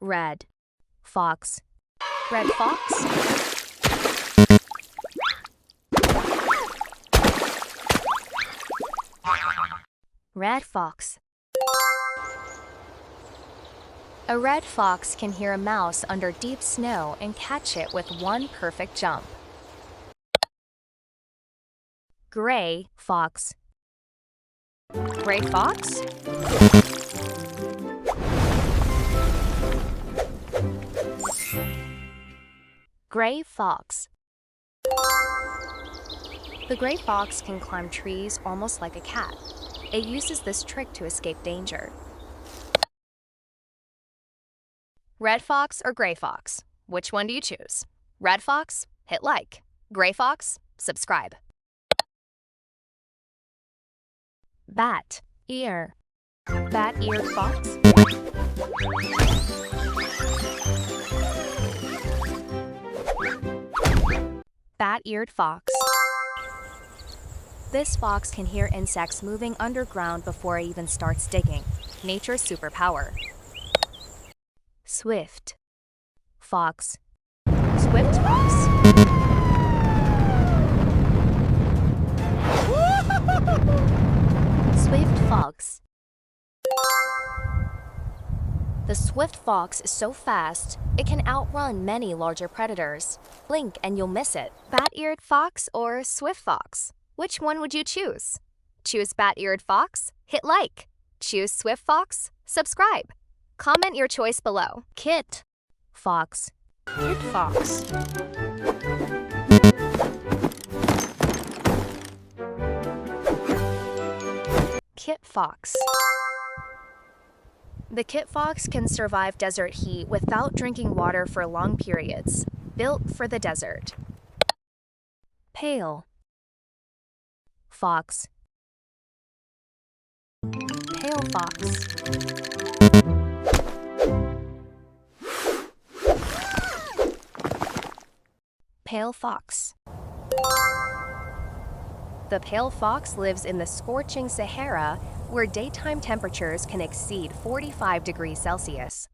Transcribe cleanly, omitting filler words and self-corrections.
Red fox. Red fox. Red fox. A red fox can hear a mouse under deep snow and catch it with one perfect jump. Gray fox. Gray fox? Gray fox. The gray fox can climb trees almost like a cat. It uses this trick to escape danger. Red fox or gray fox? Which one do you choose? Red fox? Hit like. Gray fox? Subscribe. Bat ear. Bat-eared fox. Bat-eared fox. This fox can hear insects moving underground before it even starts digging. Nature's superpower. Swift fox. Swift fox. Swift fox. The swift fox is so fast, it can outrun many larger predators. Blink and you'll miss it. Bat-eared fox or swift fox? Which one would you choose? Choose bat-eared fox? Hit like. Choose swift fox? Subscribe. Comment your choice below. Kit fox. Kit fox. Kit fox. The kit fox can survive desert heat without drinking water for long periods. Built for the desert. Pale fox. Pale fox. Pale fox. The pale fox lives in the scorching Sahara, where daytime temperatures can exceed 45 degrees Celsius.